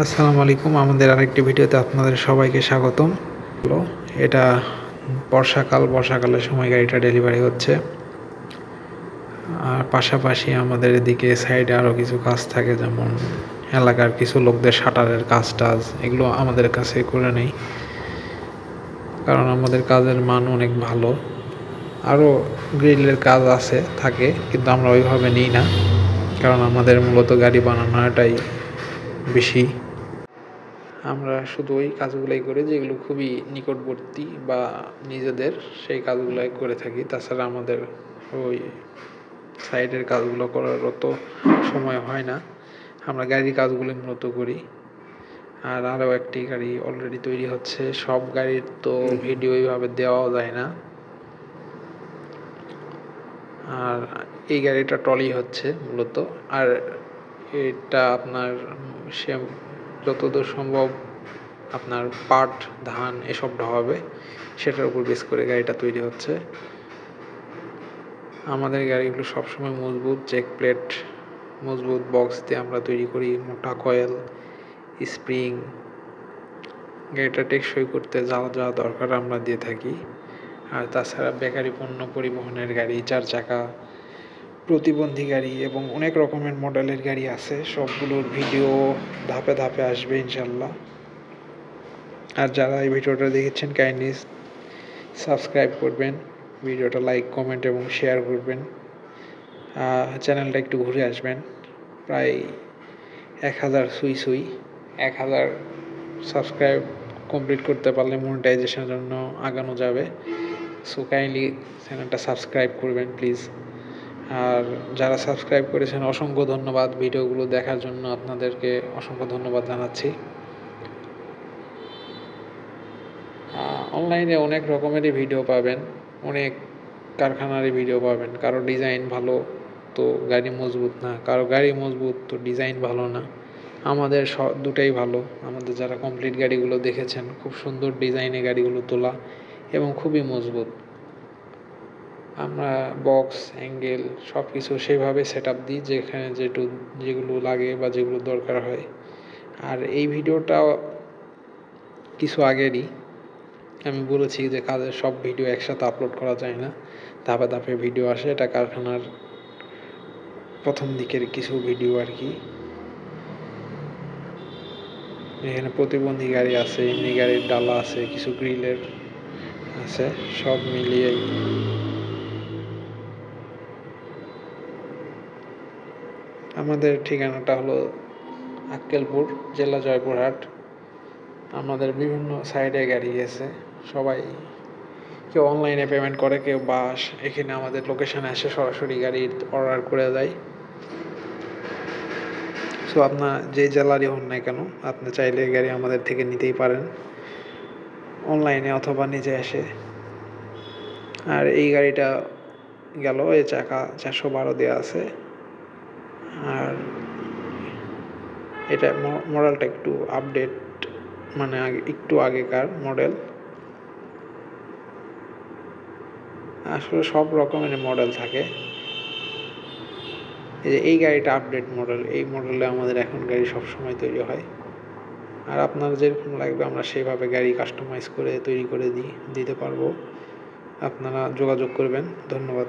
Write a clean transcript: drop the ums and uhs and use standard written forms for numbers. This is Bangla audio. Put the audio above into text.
আসসালামু আলাইকুম। আমাদের আরেকটি ভিডিওতে আপনাদের সবাইকে স্বাগতম। এটা বর্ষাকালের সময় গাড়িটা ডেলিভারি হচ্ছে। আর পাশাপাশি আমাদের এদিকে সাইডে আরও কিছু কাজ থাকে, যেমন এলাকার কিছু লোকদের শাটারের কাজ এগুলো আমাদের কাছে করে নেই, কারণ আমাদের কাজের মান অনেক ভালো। আরও গ্রিলের কাজ থাকে, কিন্তু আমরা ওইভাবে নিই না, কারণ আমাদের মূলত গাড়ি বানানোটাই বেশি। আমরা শুধু ওই কাজগুলোই করি যেগুলো খুবই নিকটবর্তী বা নিজেদের, সেই কাজগুলোই করে থাকি। তাছাড়া আমাদের ওই সাইডের কাজগুলো করার অত সময় হয় না। আমরা গাড়ির কাজগুলো মূলত করি। আর আরও একটি গাড়ি অলরেডি তৈরি হচ্ছে। সব গাড়ির তো ভিডিও এইভাবে দেওয়াও যায় না। আর এই গাড়িটা ট্রলি হচ্ছে মূলত। আর এটা আপনার যতদূর সম্ভব আপনার পাট, ধান এসব ঢোয়াবে, সেটার উপর বেস করে গাড়িটা তৈরি হচ্ছে। আমাদের গাড়িগুলো সবসময় মজবুত, চেক প্লেট মজবুত বক্স দিয়ে আমরা তৈরি করি, মোটা কয়েল, স্প্রিং। গাড়িটা টেকসই করতে যা দরকার আমরা দিয়ে থাকি। আর তাছাড়া বেকারি পণ্য পরিবহনের গাড়ি, 4 চাকা, প্রতিবন্ধী গাড়ি এবং অনেক রকমের মডেলের গাড়ি আছে। সবগুলোর ভিডিও ধাপে ধাপে আসবে ইনশাল্লাহ। আর যারা এই ভিডিওটা দেখেছেন, কাইন্ডলি সাবস্ক্রাইব করবেন, ভিডিওটা লাইক, কমেন্ট এবং শেয়ার করবেন। চ্যানেলটা একটু ঘুরে আসবেন। প্রায় 1000 সুই 1000 সাবস্ক্রাইব কমপ্লিট করতে পারলে মনিটাইজেশনের জন্য আগানো যাবে। সো কাইন্ডলি চ্যানেলটা সাবস্ক্রাইব করবেন প্লিজ। আর যারা সাবস্ক্রাইব করেছেন অসংখ্য ধন্যবাদ। ভিডিওগুলো দেখার জন্য আপনাদেরকে অসংখ্য ধন্যবাদ জানাচ্ছি। অনলাইনে অনেক রকমেরই ভিডিও পাবেন, অনেক কারখানারই ভিডিও পাবেন। কারো ডিজাইন ভালো তো গাড়ি মজবুত না, কারো গাড়ি মজবুত তো ডিজাইন ভালো না। আমাদের দুটাই ভালো। আমাদের যারা কমপ্লিট গাড়িগুলো দেখেছেন, খুব সুন্দর ডিজাইনে গাড়িগুলো তোলা এবং খুবই মজবুত। আমরা বক্স, অ্যাঙ্গেল সব কিছু সেভাবে সেট আপ দিই যেখানে যেগুলো লাগে বা যেগুলো দরকার হয়। আর এই ভিডিওটা কিছু আগেরই। আমি বলেছি যে কাজের সব ভিডিও একসাথে আপলোড করা যায় না, ধাপে ধাপে ভিডিও আসে। এটা কারখানার প্রথম দিকের কিছু ভিডিও আর কি। এখানে প্রতিবন্ধী গাড়ি আছে, এমনি গাড়ির ডালা আছে, কিছু গ্রিলের আছে, সব মিলিয়েই। আমাদের ঠিকানাটা হলো আক্কেলপুর, জেলা জয়পুরহাট। আমাদের বিভিন্ন সাইডে গাড়ি গেছে। সবাই কেউ অনলাইনে পেমেন্ট করে, কেউ এখানে আমাদের লোকেশানে এসে সরাসরি গাড়ি অর্ডার করে দেয়। সো আপনার যে জেলারই হন না কেন, আপনি চাইলে গাড়ি আমাদের থেকে নিতেই পারেন অনলাইনে অথবা নিজে এসে। আর এই গাড়িটা গেল, এই চাকা 412 দেওয়া আছে। আর এটা মডেলটা একটু আপডেট, মানে একটু আগেকার মডেল। আসলে সব রকমের মডেল থাকে। এই গাড়িটা আপডেট মডেল। এই মডেলে আমাদের এখন গাড়ি সবসময় তৈরি হয়। আর আপনার যেরকম লাগবে আমরা সেইভাবে গাড়ি কাস্টমাইজ করে তৈরি করে দিতে পারবো। আপনারা যোগাযোগ করবেন। ধন্যবাদ।